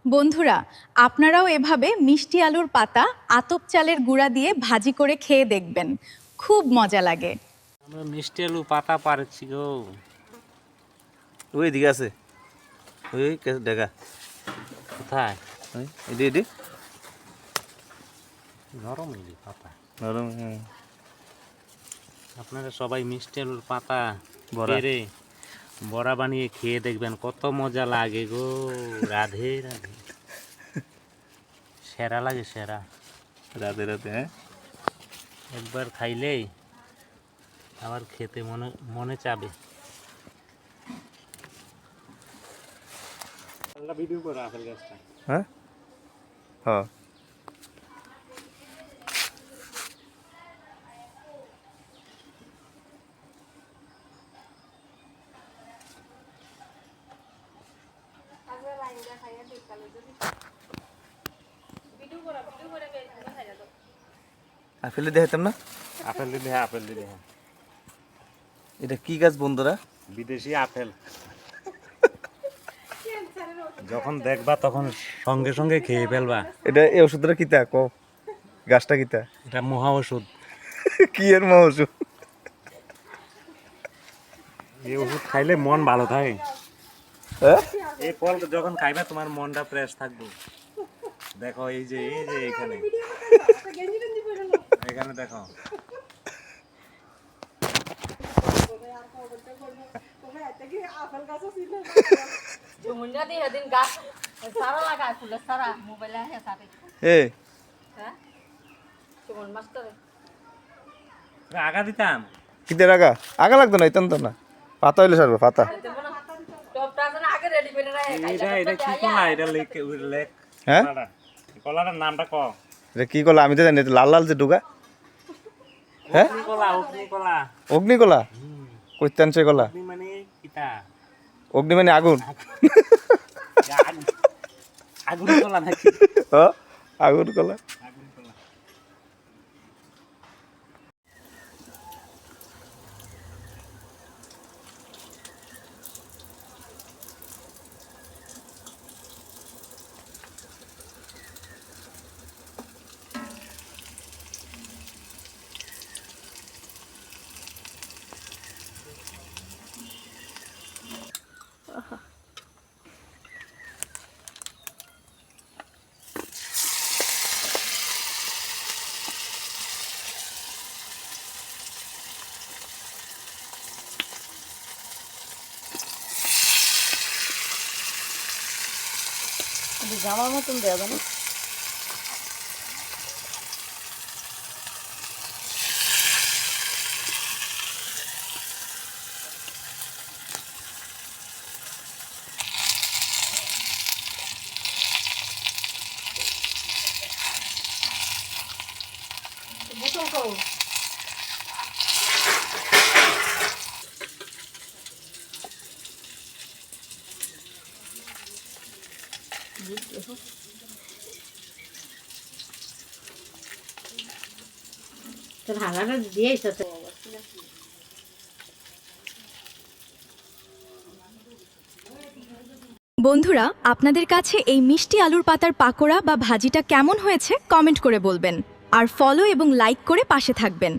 বন্ধুরা, আপনারাও এভাবে মিষ্টি আলুর পাতা আতপ চালের গুঁড়া দিয়ে ভাজি করে খেয়ে দেখবেন, খুব মজা লাগে। আমরা মিষ্টি আলু পাতা পারছি গো। ওই দিকে আছে, ওই দেখা কোথায়? এদি এদি নরম এলি পাতা। নরম। আপনারা সবাই মিষ্টি আলুর পাতা বড়া। পেরে বড়া বানিয়ে খেয়ে দেখবেন, কত মজা লাগে গো। রাধে রাধে। সেরা লাগে, সেরা। রাতে রাতে একবার খাইলেই আবার খেতে মনে মনে চাবে। ভিডিও করে আপেল গাছটা। হ্যাঁ হ্যাঁ আপেল দেখাইতাম না। আপেল দিলে হ্যাঁ, আপেল দিলে হ্যাঁ। এটা কি গাছ বন্ধুরা? বিদেশি আপেল। যখন দেখবা তখন সঙ্গে সঙ্গে খেয়ে ফেলবা। এটা এই ওষুধটা কিতা ক, গাছটা কিতা? এটা মহা ওষুধ। কি এর মা ওষুধ? এই ওষুধ খাইলে মন ভালো থাকে। হ্যাঁ, এই ফল যখন খাইবা তোমার মনটা ফ্রেশ থাকবে। দেখো এই যে এখানে এখানে দেখো। আগা দিতাম কিতে আগা আগা লাগতো না, ইতান তো না, পাতা হইলে সারবে পাতা। এটা কি কলা? এটা লেক হ্যাঁ, কলাটার নামটা ক। এটা কি কলা আমি তো জানি, লাল লাল যে ডুগা। হ্যাঁ, কলা, অগ্নি কলা। অগ্নি কলা কইতান সে কলা। অগ্নি মানে কিতা? অগ্নি মানে আগুন। আগুন কলা নাকি? আগুন কলা। আগুন কলা। জামার মতন দেওয়া জানো। বুঝো খাও। তোর হালাটা দিয়েছ তো। বন্ধুরা, আপনাদের কাছে এই মিষ্টি আলুর পাতার পাকোড়া বা ভাজিটা কেমন হয়েছে কমেন্ট করে বলবেন, আর ফলো এবং লাইক করে পাশে থাকবেন।